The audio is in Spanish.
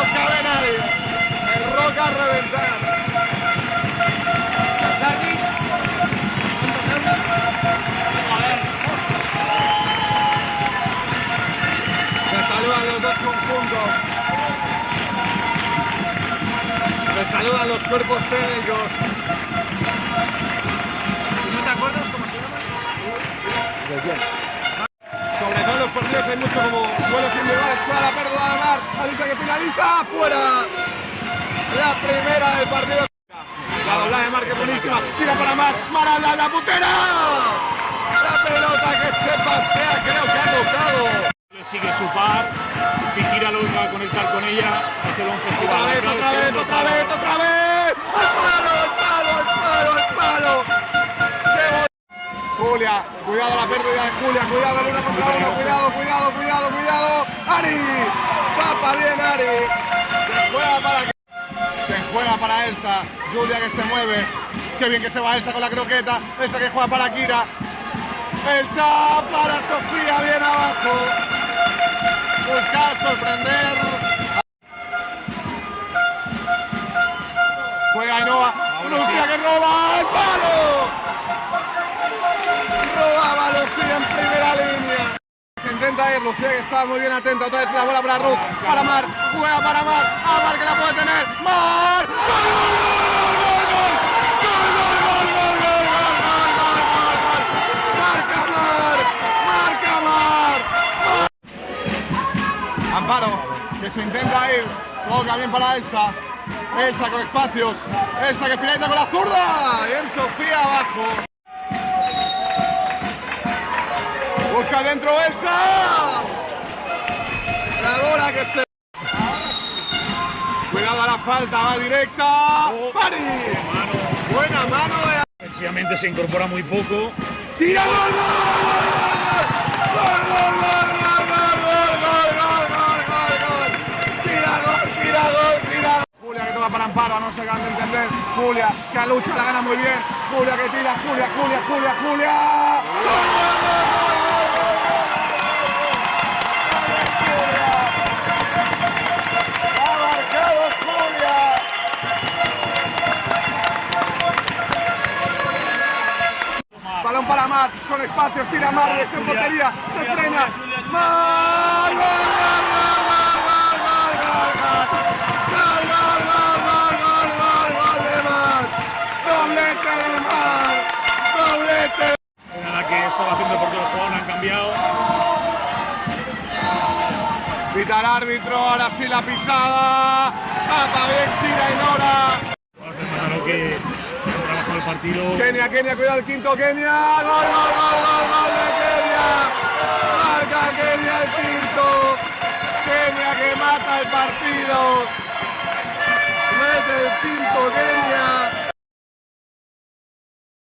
Busca Benari. El Roca a reventar. Sarkic. Se saludan los dos conjuntos. Se saludan los cuerpos técnicos. ¿No te acuerdas cómo se llama? Sobre todo en los partidos hay mucho como duelos individuales. Juega la pérdida de Mar. Alicia que finaliza. ¡Fuera! La primera del partido. La doblada de Mar que es buenísima. Tira para Mar. Mar a la putera. La pelota que se pasea. Creo que ha tocado. Le sigue su par. Si gira loca a conectar con ella, es el 11 festival. Otra vez. ¡Al palo! Julia, cuidado la pérdida de Julia, cuidado el 1 contra 1, cuidado. Ari, papa bien Ari. Que juega para Elsa, Julia que se mueve. Qué bien que se va Elsa con la croqueta. Elsa que juega para Kira. Elsa para Sofía, bien abajo. Busca sorprender. Juega Ainhoa. Lucía que roba el palo. Robaba Lucía en primera línea. Se intenta ir Lucía que estaba muy bien atenta. Otra vez la bola para Ruth. Para Mar. Juega para Mar. A Mar que la puede tener. Mar. Marca Mar. Amparo que se intenta ir. Toca bien para Elsa. Elsa con espacios. Elsa que finaliza con la zurda. Bien Sofía abajo. Busca dentro Elsa. La bola que se... Cuidado a la falta, va directa. Pari. Buena mano de... Sencillamente se incorpora muy poco. ¡Tira gol! Tira. Julia que toca para Amparo, no se acaban de entender. Julia que lucha, la gana muy bien. Julia que tira, Julia. Balón para Mar, con espacios, tira Mar, dirección portería, se frena. Mar, gol de Mar. Doblete de Mar. Doblete. Era la que estaba haciendo porque los jugadores han cambiado. Pita el árbitro, ahora sí la pisada. Papa bien, tira y Nora. Que han trabajado el partido. Kenia, cuidado el quinto, Kenia. Gol de Kenia. Marca Kenia el quinto. Kenia que mata el partido. Mete el quinto Kenia.